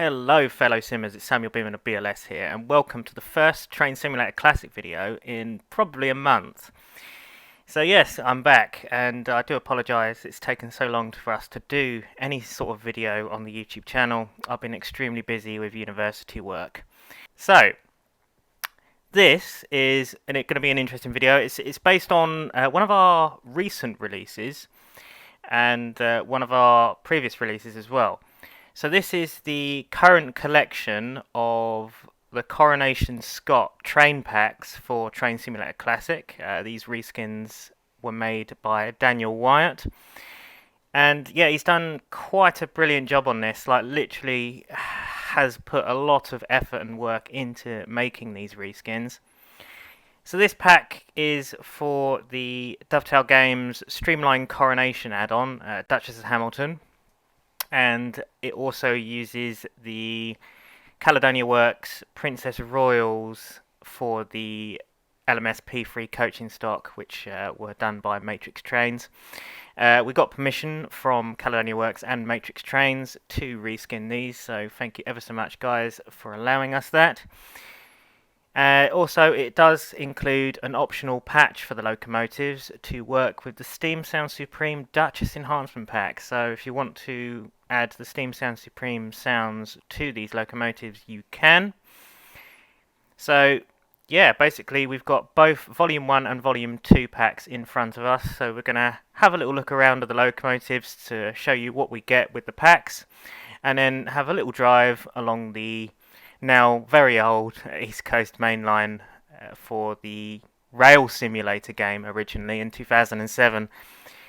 Hello fellow simmers, it's Samuel Beeman of BLS here, and welcome to the first Train Simulator Classic video in probably a month. So yes, I'm back, and I do apologise it's taken so long for us to do any sort of video on the YouTube channel. I've been extremely busy with university work. So, this is going to be an interesting video. It's based on one of our recent releases, and one of our previous releases as well. So this is the current collection of the Coronation Scot train packs for Train Simulator Classic. These reskins were made by Daniel Wyatt. And yeah, he's done quite a brilliant job on this. Like, literally has put a lot of effort and work into making these reskins. So this pack is for the Dovetail Games Streamline Coronation add-on, Duchess of Hamilton. And it also uses the Caledonia Works Princess Royals for the LMS P3 coaching stock, which were done by Matrix Trains. We got permission from Caledonia Works and Matrix Trains to reskin these, so thank you ever so much, guys, for allowing us that. Also, it does include an optional patch for the locomotives to work with the Steam Sound Supreme Duchess Enhancement Pack. So if you want to add the Steam Sound Supreme sounds to these locomotives, you can. So yeah, basically we've got both Volume 1 and Volume 2 packs in front of us. So we're going to have a little look around at the locomotives to show you what we get with the packs, and then have a little drive along the now very old East Coast Main Line for the Rail Simulator game originally in 2007.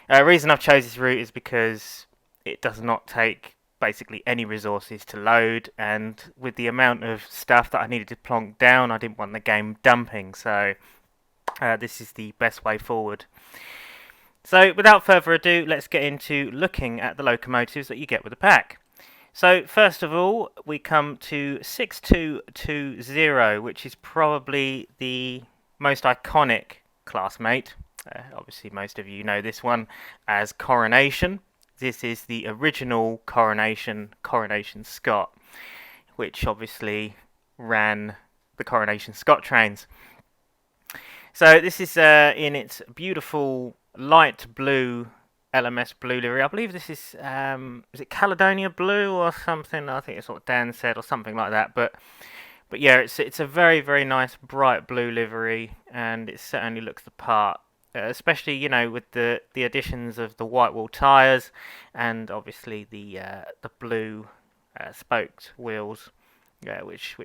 The reason I've chosen this route is because it does not take basically any resources to load, and with the amount of stuff that I needed to plonk down, I didn't want the game dumping, so this is the best way forward. So without further ado, let's get into looking at the locomotives that you get with the pack. So first of all, we come to 6220, which is probably the most iconic classmate. Obviously most of you know this one as Coronation. This is the original Coronation Scot, which obviously ran the Coronation Scot trains. So this is in its beautiful light blue LMS blue livery. I believe this is it Caledonia blue or something? I think it's what Dan said or something like that. But yeah, it's a very, very nice bright blue livery, and it certainly looks the part. Especially, you know, with the additions of the white wall tyres and obviously the blue spoked wheels, which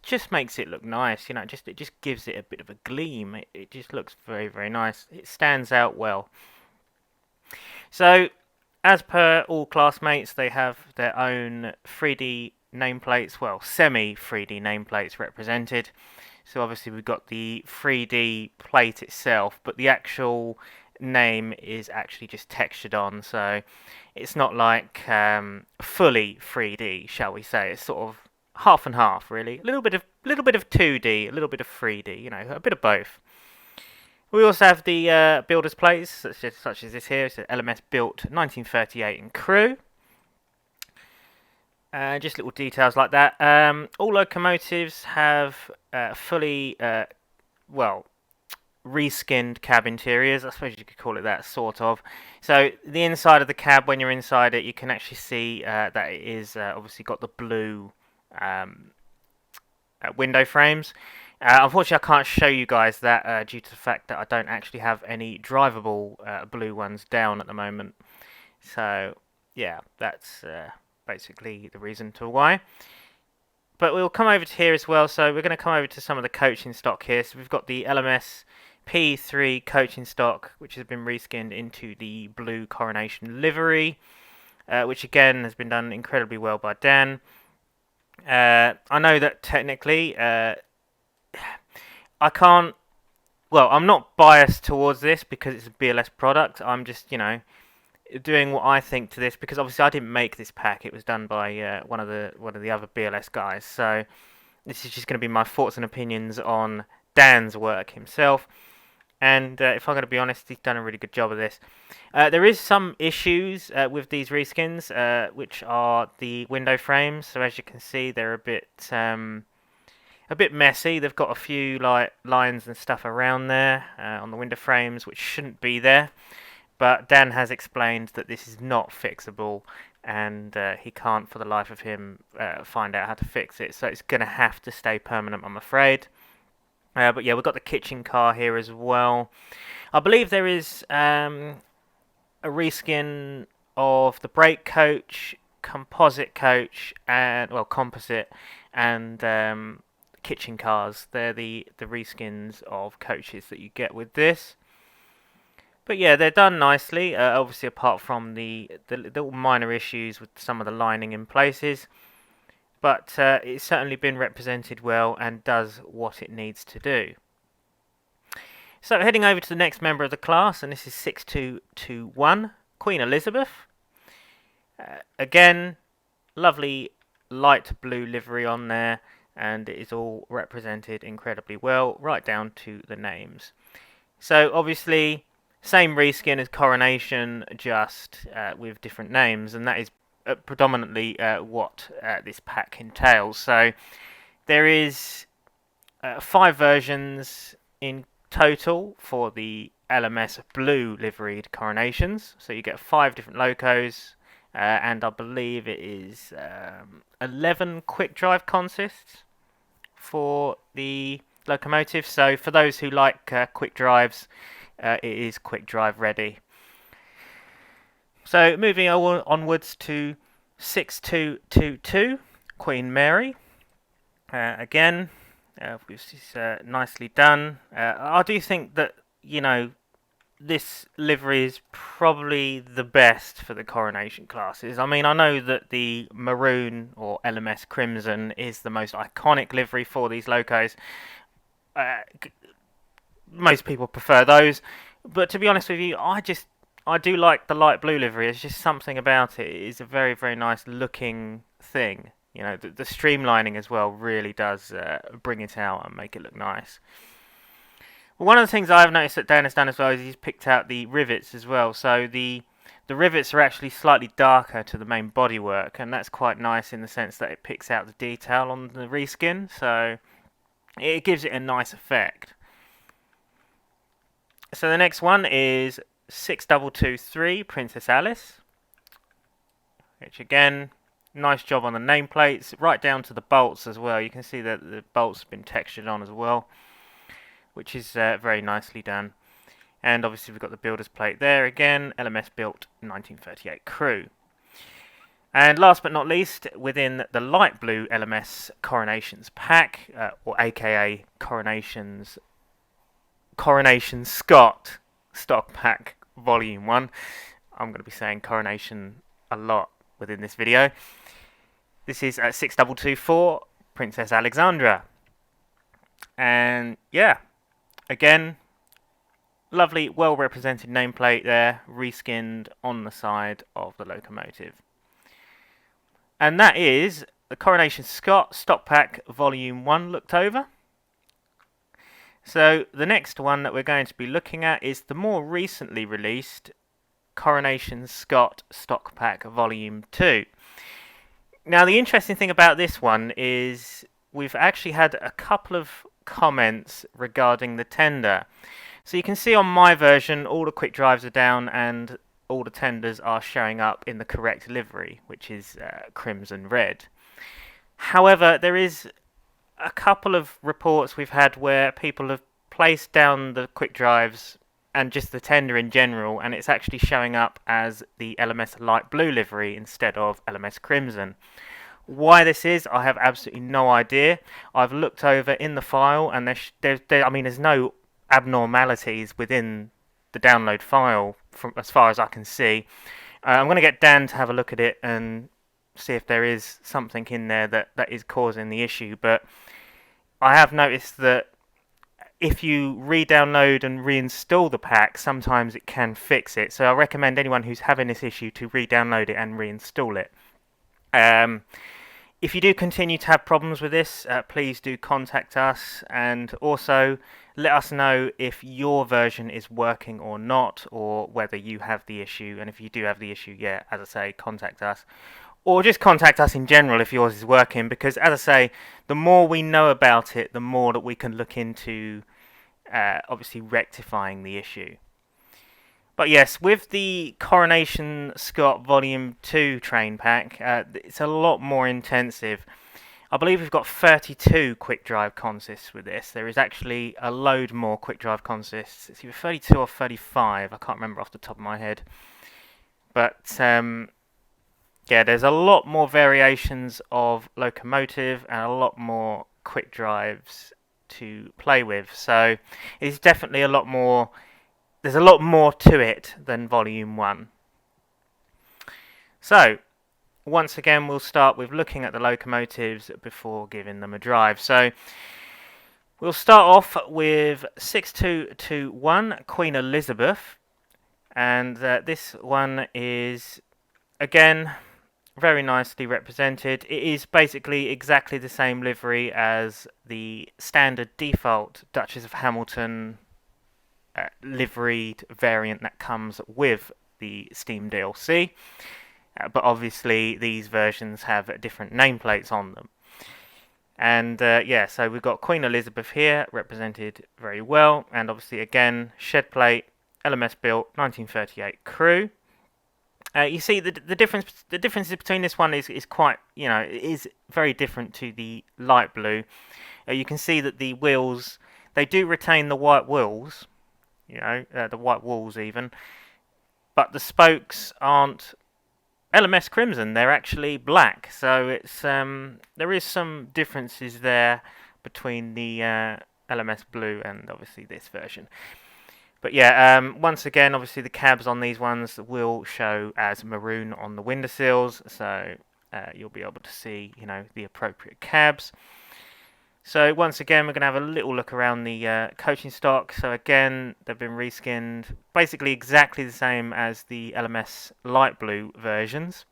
just makes it look nice. You know, it just gives it a bit of a gleam. It just looks very, very nice. It stands out well. So, as per all classmates, they have their own 3D nameplates, well, semi-3D nameplates represented. So obviously we've got the 3D plate itself, but the actual name is actually just textured on, so it's not like fully 3D, shall we say. It's sort of half and half, really. A little bit of 2D, a little bit of 3D, you know, a bit of both. We also have the builder's plates, such as this here. It's an LMS built 1938 in Crewe. Just little details like that. All locomotives have fully, reskinned cab interiors. I suppose you could call it that, sort of. So the inside of the cab, when you're inside it, you can actually see that it is obviously got the blue window frames. Unfortunately, I can't show you guys that due to the fact that I don't actually have any drivable blue ones down at the moment. So yeah, that's basically the reason to why. But we'll come over to here as well. So we're going to come over to some of the coaching stock here. So we've got the LMS P3 coaching stock, which has been reskinned into the blue Coronation livery, which again has been done incredibly well by Dan. I know that technically I can't, well, I'm not biased towards this because it's a BLS product. I'm just, you know, doing what I think to this, because obviously I didn't make this pack. It was done by one of the other BLS guys. So this is just going to be my thoughts and opinions on Dan's work himself. And if I'm going to be honest, he's done a really good job of this. There is some issues with these reskins, which are the window frames. So as you can see, they're a bit messy. They've got a few like lines and stuff around there on the window frames, which shouldn't be there. But Dan has explained that this is not fixable, and he can't, for the life of him, find out how to fix it. So it's going to have to stay permanent, I'm afraid. But yeah, we've got the kitchen car here as well. I believe there is a reskin of the brake coach, composite coach, and composite, and kitchen cars. They're the reskins of coaches that you get with this. But yeah, they're done nicely. Obviously, apart from the little minor issues with some of the lining in places. But it's certainly been represented well and does what it needs to do. So heading over to the next member of the class, and this is 6221, Queen Elizabeth. Again, lovely light blue livery on there, and it is all represented incredibly well, right down to the names. So obviously, same reskin as Coronation, just with different names, and that is predominantly what this pack entails. So there is 5 versions in total for the LMS blue liveried Coronations. So you get 5 different locos, and I believe it is 11 quick drive consists for the locomotive. So for those who like quick drives, it is quick drive ready. So moving onwards to 6222, Queen Mary. Again, this is nicely done. I do think that, this livery is probably the best for the Coronation classes. I mean, I know that the maroon or LMS crimson is the most iconic livery for these locos. Most people prefer those, but to be honest with you, I do like the light blue livery. There's just something about it. It is a very, very nice looking thing. The streamlining as well really does bring it out and make it look nice. Well, one of the things I've noticed that Dan has done as well is he's picked out the rivets as well. So the rivets are actually slightly darker to the main bodywork, and that's quite nice in the sense that it picks out the detail on the reskin. So it gives it a nice effect. So the next one is 6223 Princess Alice, which again, nice job on the nameplates, right down to the bolts as well. You can see that the bolts have been textured on as well, which is very nicely done. And obviously we've got the builder's plate there again, LMS built 1938 crew. And last but not least, within the light blue LMS Coronations pack, or aka Coronation Scot Stock Pack Vol.1. I'm going to be saying Coronation a lot within this video. This is 6224 Princess Alexandra. And yeah, again, lovely, well represented nameplate there, reskinned on the side of the locomotive. And that is the Coronation Scot Stock Pack Vol.1 looked over. So the next one that we're going to be looking at is the more recently released Coronation Scot Stock Pack Vol.2. Now the interesting thing about this one is we've actually had a couple of comments regarding the tender. So you can see on my version all the quick drives are down and all the tenders are showing up in the correct livery, which is crimson red. However, there is a couple of reports we've had where people have placed down the quick drives and just the tender in general, and it's actually showing up as the LMS light blue livery instead of LMS crimson. Why this is, I have absolutely no idea. I've looked over in the file, and there's no abnormalities within the download file from as far as I can see. I'm going to get Dan to have a look at it and see if there is something in there that is causing the issue, but I have noticed that if you re-download and reinstall the pack, sometimes it can fix it. So I recommend anyone who's having this issue to re-download it and reinstall it. If you do continue to have problems with this, please do contact us, and also let us know if your version is working or not, or whether you have the issue. And if you do have the issue, yeah, as I say, contact us. Or just contact us in general if yours is working, because as I say, the more we know about it, the more that we can look into obviously rectifying the issue. But yes, with the Coronation Scot Vol.2 train pack, it's a lot more intensive. I believe we've got 32 quick drive consists with this. There is actually a load more quick drive consists. It's either 32 or 35. I can't remember off the top of my head. But yeah, there's a lot more variations of locomotive and a lot more quick drives to play with. So it's definitely a lot more. There's a lot more to it than Volume 1. So, once again, we'll start with looking at the locomotives before giving them a drive. So, we'll start off with 6221 Queen Elizabeth. And this one is, again, very nicely represented. It is basically exactly the same livery as the standard default Duchess of Hamilton liveried variant that comes with the Steam DLC, but obviously these versions have different nameplates on them. And yeah, so we've got Queen Elizabeth here represented very well, and obviously again shed plate, LMS built, 1938 crew. You see the differences between this one is quite, it is very different to the light blue. You can see that the wheels, they do retain the white wheels, the white walls even, but the spokes aren't LMS crimson, they're actually black. So it's there is some differences there between the LMS blue and obviously this version. But yeah, once again, obviously the cabs on these ones will show as maroon on the windowsills, so you'll be able to see, the appropriate cabs. So once again, we're going to have a little look around the coaching stock. So again, they've been reskinned, basically exactly the same as the LMS light blue versions.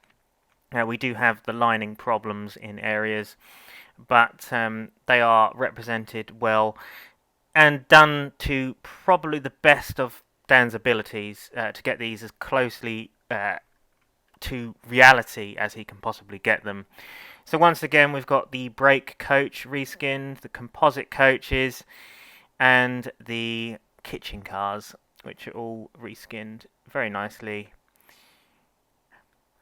We do have the lining problems in areas, but they are represented well and done to probably the best of Dan's abilities to get these as closely to reality as he can possibly get them. So once again, we've got the brake coach reskinned, the composite coaches, and the kitchen cars, which are all reskinned very nicely.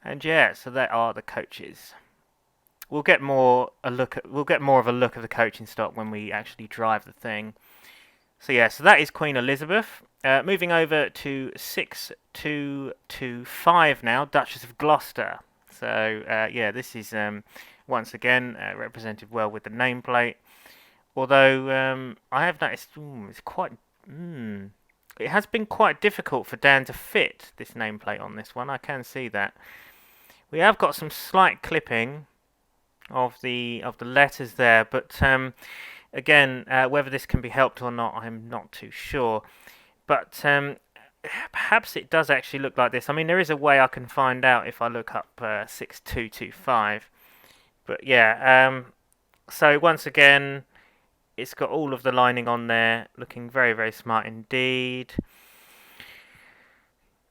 And yeah, so there are the coaches. We'll get more of a look at the coaching stock when we actually drive the thing. So yeah, so that is Queen Elizabeth. Moving over to 6225 now, Duchess of Gloucester. So yeah, this is once again represented well with the nameplate. Although I have noticed it's quite. It has been quite difficult for Dan to fit this nameplate on this one. I can see that. We have got some slight clipping of the letters there, but again, whether this can be helped or not, I'm not too sure. But perhaps it does actually look like this. I mean, there is a way I can find out if I look up 6225. But yeah, so once again, it's got all of the lining on there, looking very, very smart indeed.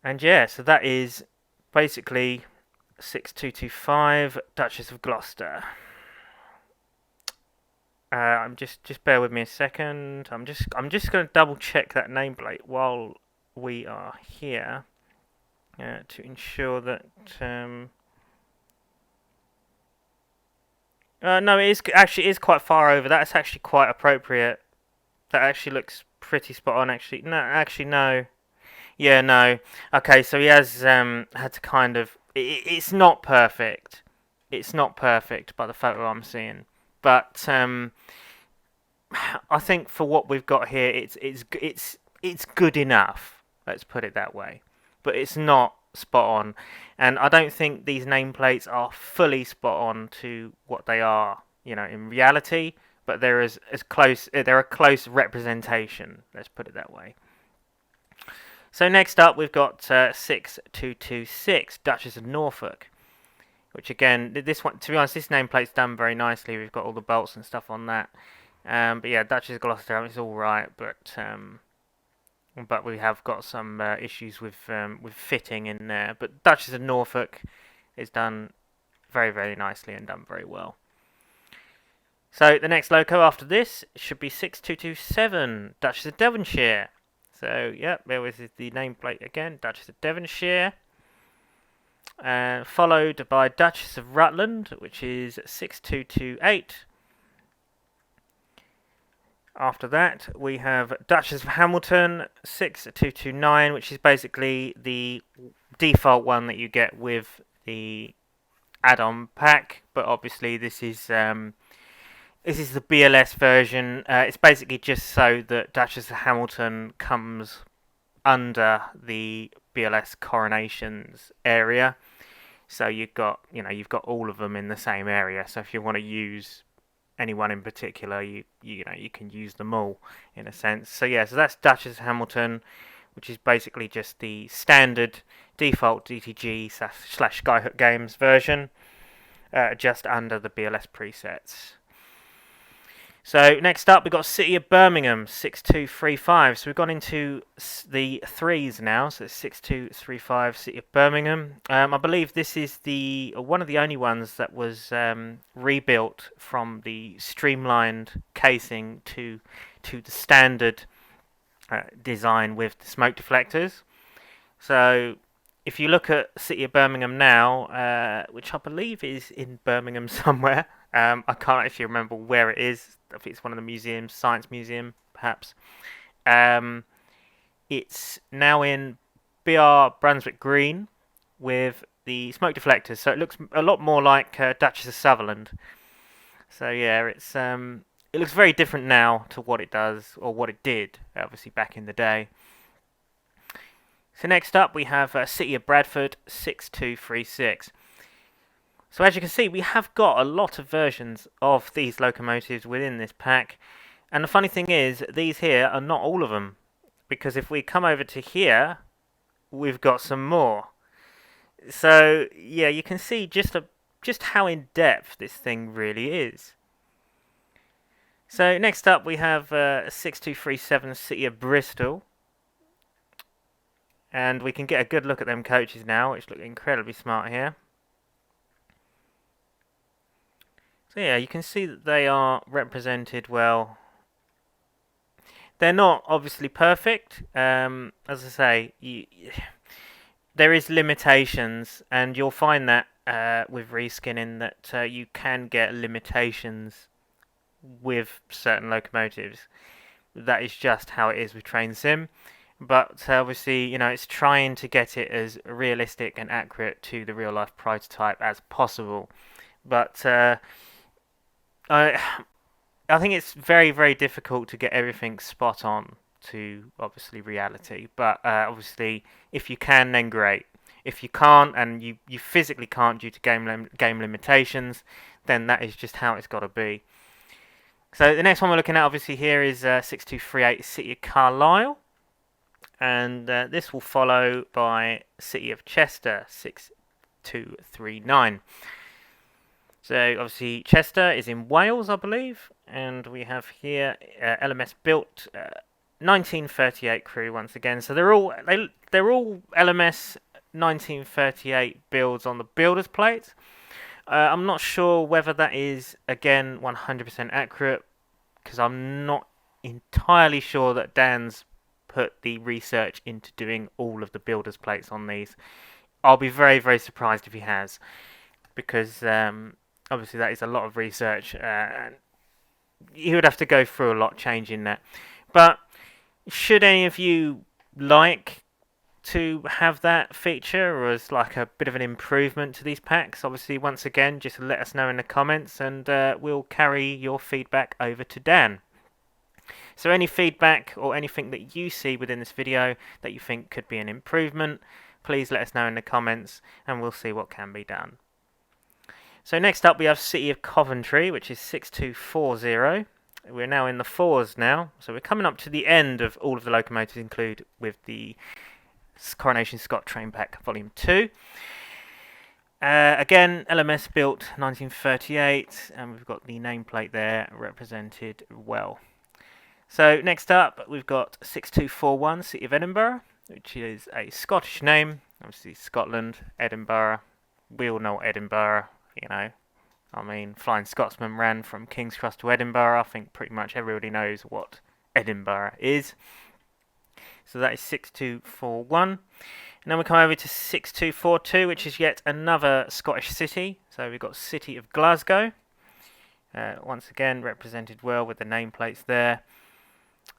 And yeah, so that is basically 6225 Duchess of Gloucester. I'm just bear with me a second. I'm just going to double check that nameplate while we are here to ensure that. No, it is quite far over. That's actually quite appropriate. That actually looks pretty spot on. No. Yeah, no. Okay, so he has had to kind of. It's not perfect. It's not perfect by the photo I'm seeing, but I think for what we've got here, it's good enough. Let's put it that way. But it's not spot on, and I don't think these nameplates are fully spot on to what they are, in reality. But they're as close. They're a close representation. Let's put it that way. So next up, we've got 6226 Duchess of Norfolk. which again, this one, to be honest, this nameplate's done very nicely. We've got all the bolts and stuff on that. But yeah, Duchess of Gloucester, it's all right, but we have got some issues with fitting in there. But Duchess of Norfolk is done very, very nicely and done very well. So the next loco after this should be 6227, Duchess of Devonshire. So yeah, there was the nameplate again, Duchess of Devonshire. Followed by Duchess of Rutland, which is 6228. After that, we have Duchess of Hamilton 6229, which is basically the default one that you get with the add-on pack. But obviously, this is the BLS version. It's basically just so that Duchess of Hamilton comes under the BLS Coronations area. So you've got all of them in the same area. So if you want to use anyone in particular, you can use them all in a sense. So yeah, so that's Duchess of Hamilton, which is basically just the standard default DTG / Skyhook Games version, just under the BLS presets. So next up, we've got City of Birmingham 6235. So we've gone into the threes now. So it's 6235 City of Birmingham. I believe this is one of the only ones that was rebuilt from the streamlined casing to the standard design with the smoke deflectors. So if you look at City of Birmingham now, which I believe is in Birmingham somewhere, I can't actually remember where it is. I think it's one of the museums, Science Museum, perhaps. It's now in BR Brunswick Green with the smoke deflectors, so it looks a lot more like Duchess of Sutherland. So yeah, it looks very different now to what it does, or what it did, obviously, back in the day. So next up, we have City of Bradford 6236. So as you can see, we have got a lot of versions of these locomotives within this pack. And the funny thing is, these here are not all of them. Because if we come over to here, we've got some more. So yeah, you can see just how in-depth this thing really is. So next up, we have 6237 City of Bristol. And we can get a good look at them coaches now, which look incredibly smart here. So yeah, you can see that they are represented well. They're not obviously perfect. As I say, there is limitations, and you'll find that with reskinning that you can get limitations with certain locomotives. That is just how it is with Train Sim. But obviously, it's trying to get it as realistic and accurate to the real-life prototype as possible. But I think it's very, very difficult to get everything spot on to, obviously, reality. But obviously, if you can, then great. If you can't, and you physically can't due to game limitations, then that is just how it's got to be. So the next one we're looking at, obviously, here is 6238 City of Carlisle. And this will follow by City of Chester 6239. So obviously Chester is in Wales, I believe, and we have here LMS built 1938 crew once again. So they're all LMS 1938 builds on the builder's plate. I'm not sure whether that is again 100% accurate, because I'm not entirely sure that Dan's put the research into doing all of the builder's plates on these. I'll be very, very surprised if he has, because obviously that is a lot of research, and he would have to go through a lot changing that. But should any of you like to have that feature, or as like a bit of an improvement to these packs, obviously once again just let us know in the comments, and we'll carry your feedback over to Dan. So any feedback or anything that you see within this video that you think could be an improvement, please let us know in the comments, and we'll see what can be done. So next up we have City of Coventry, which is 6240. We're now in the fours now, so we're coming up to the end of all of the locomotives included with the Coronation Scot Train Pack Vol.2. Again, LMS built 1938, and we've got the nameplate there represented well. So next up, we've got 6241 City of Edinburgh, which is a Scottish name. Obviously, Scotland, Edinburgh. We all know Edinburgh, you know. I mean, Flying Scotsman ran from King's Cross to Edinburgh. I think pretty much everybody knows what Edinburgh is. So that is 6241. And then we come over to 6242, which is yet another Scottish city. So we've got City of Glasgow. Once again, represented well with the nameplates there.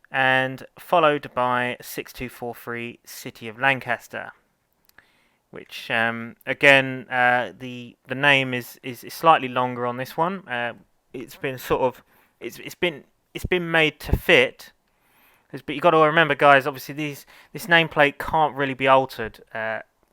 And followed by 6243 City of Lancaster, which again the name is slightly longer on this one. It's been sort of it's been made to fit, but you got to remember, guys. Obviously, this nameplate can't really be altered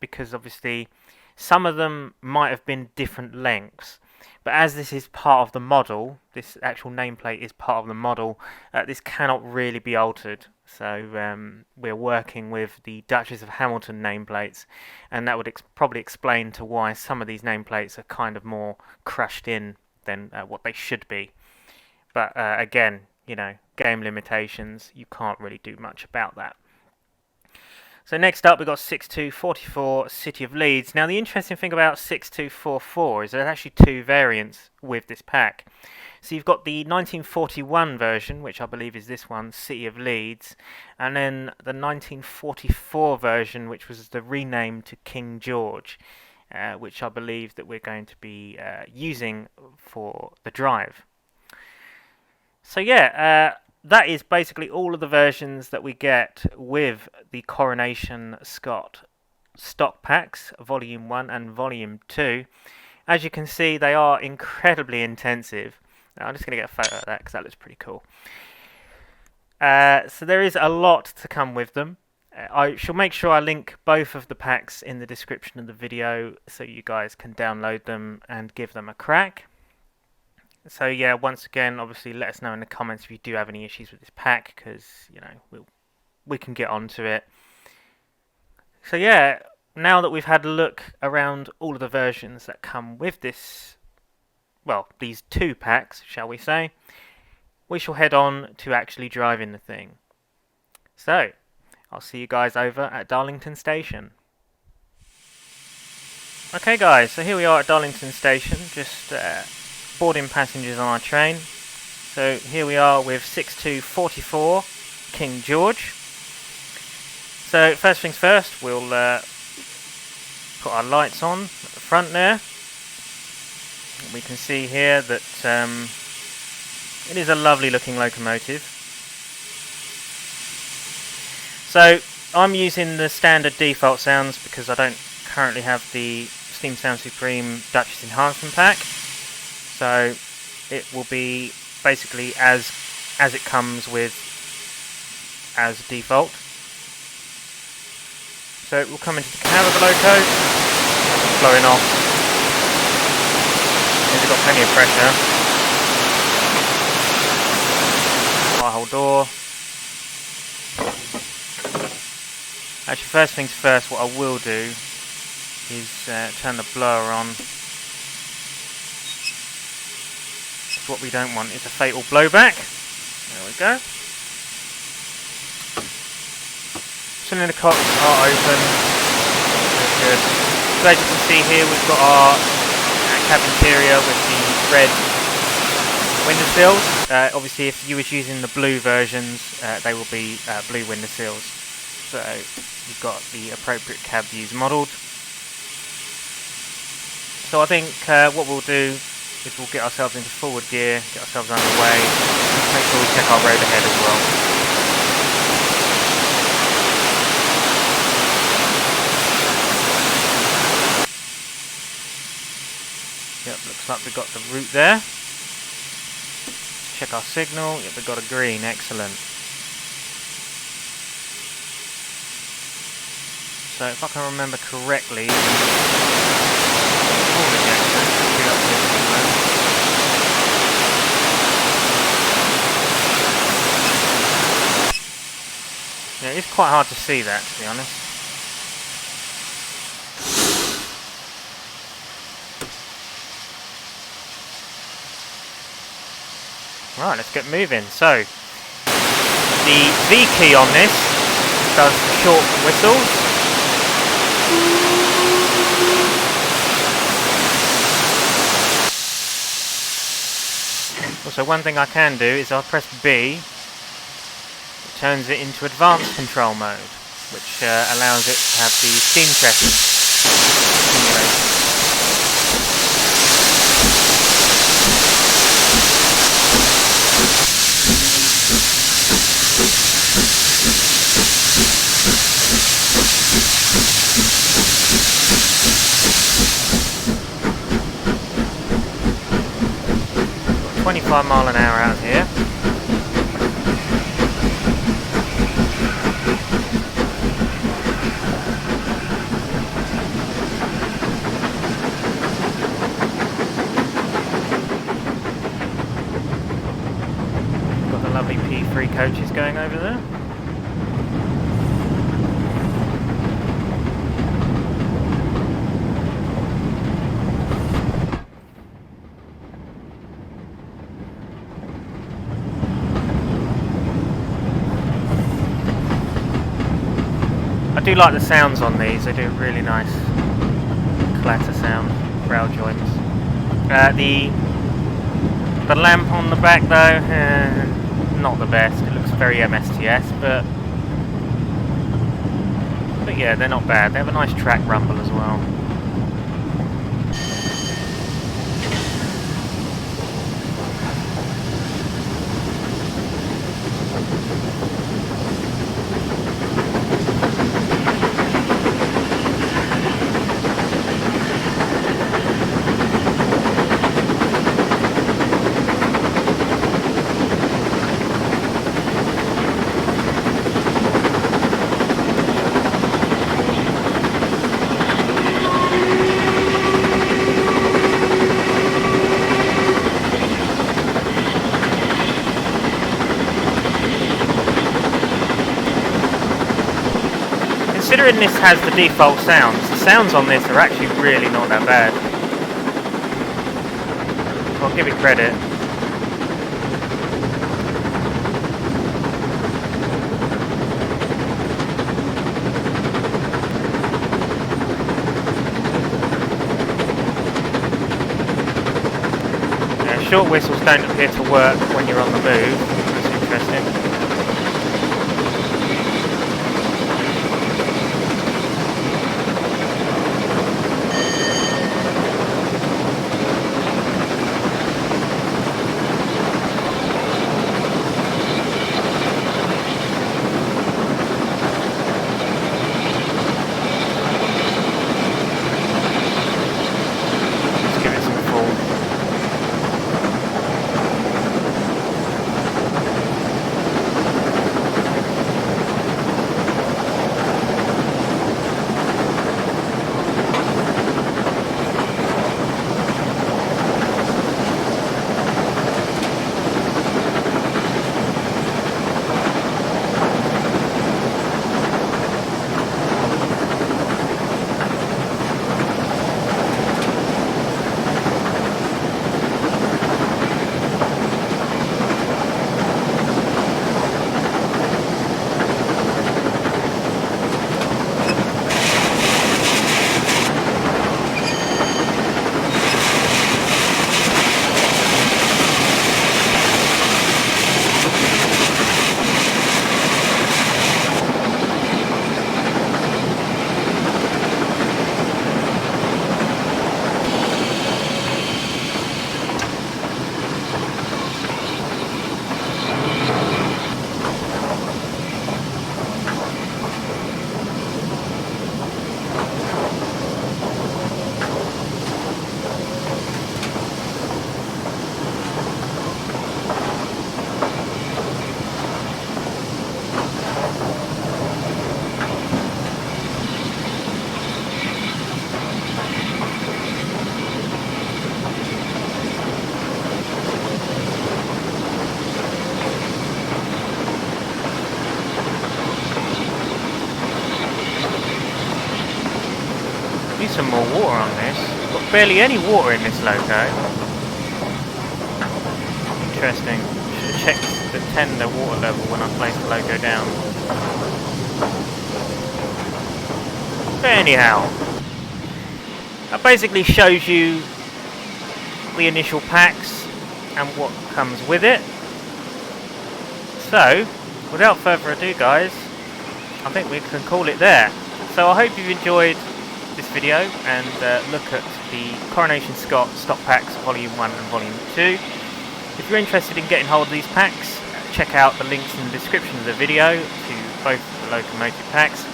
because obviously some of them might have been different lengths. But as this is part of the model, this actual nameplate is part of the model, this cannot really be altered. So we're working with the Duchess of Hamilton nameplates, and that would probably explain to why some of these nameplates are kind of more crushed in than what they should be. But again, you know, game limitations, you can't really do much about that. So next up, we've got 6244 City of Leeds. Now, the interesting thing about 6244 is there's actually two variants with this pack. So you've got the 1941 version, which I believe is this one, City of Leeds, and then the 1944 version, which was the rename to King George, which I believe that we're going to be using for the drive. So yeah, that is basically all of the versions that we get with the Coronation Scot Stock Packs, Volume 1 and Volume 2. As you can see, they are incredibly intensive. Now, I'm just going to get a photo of that because that looks pretty cool. So there is a lot to come with them. I shall make sure I link both of the packs in the description of the video so you guys can download them and give them a crack. So yeah, once again, obviously let us know in the comments if you do have any issues with this pack, because, you know, we can get onto it. So yeah, now that we've had a look around all of the versions that come with this, well, these two packs, shall we say, we shall head on to actually driving the thing. So, I'll see you guys over at Darlington Station. Okay guys, so here we are at Darlington Station, just boarding passengers on our train. So here we are with 6244 King George. So first things first, we'll put our lights on at the front there. We can see here that it is a lovely looking locomotive. So I'm using the standard default sounds because I don't currently have the Steam Sound Supreme Duchess Enhancement Pack. So it will be basically as it comes with as default. So it will come into the cab of the loco, blowing off. It's got plenty of pressure. High hold door. Actually, first things first, what I will do is turn the blower on. What we don't want is a fatal blowback. There we go. Cylinder cocks are open. Very good. So as you can see here, we've got our cab interior with the red windowsills. Obviously, if you was using the blue versions, they will be blue windowsills. So you've got the appropriate cab views modelled. So I think what we'll do is we'll get ourselves into forward gear, get ourselves underway, make sure we check our road ahead as well. Yep, looks like we've got the route there. Check our signal, yep, we've got a green, excellent. So if I can remember correctly, yeah, it's quite hard to see that, to be honest. Right, let's get moving. So, the V key on this does short whistles. Also, one thing I can do is I'll press B, it turns it into advanced control mode, which allows it to have the steam chest simulation. Got 25 mile an hour out here. Got the lovely P3 coaches going over there. I do like the sounds on these, they do a really nice clatter sound, rail joints. The lamp on the back though, not the best, it looks very MSTS, but yeah, they're not bad, they have a nice track rumble as well. Considering this has the default sounds, the sounds on this are actually really not that bad. I'll give it credit. Yeah, short whistles don't appear to work when you're on the move. That's interesting. Some more water on this. Got barely any water in this loco. Interesting. checked the tender water level when I placed the logo down. But anyhow, that basically shows you the initial packs and what comes with it. So, without further ado guys, I think we can call it there. So I hope you've enjoyed this video and look at the Coronation Scot Stock Packs Vol.1 and Vol.2. If you're interested in getting hold of these packs, check out the links in the description of the video to both the locomotive packs.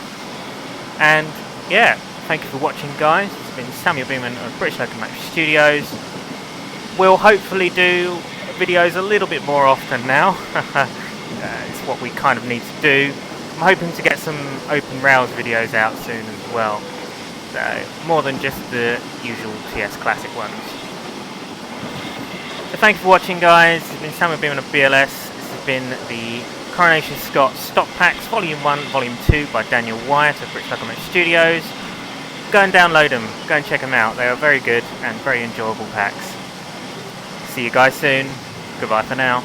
And yeah, thank you for watching guys. It's been Samuel Beeman of British Locomotive Studios. We'll hopefully do videos a little bit more often now. It's what we kind of need to do. I'm hoping to get some open rails videos out soon as well. More than just the usual TS Classic ones. So thank you for watching guys. It's been Samuel Beeman of BLS. This has been the Coronation Scot Stock Packs Vol.1, Vol.2 by Daniel Wyatt of British Locomotive Studios. Go and download them. Go and check them out. They are very good and very enjoyable packs. See you guys soon. Goodbye for now.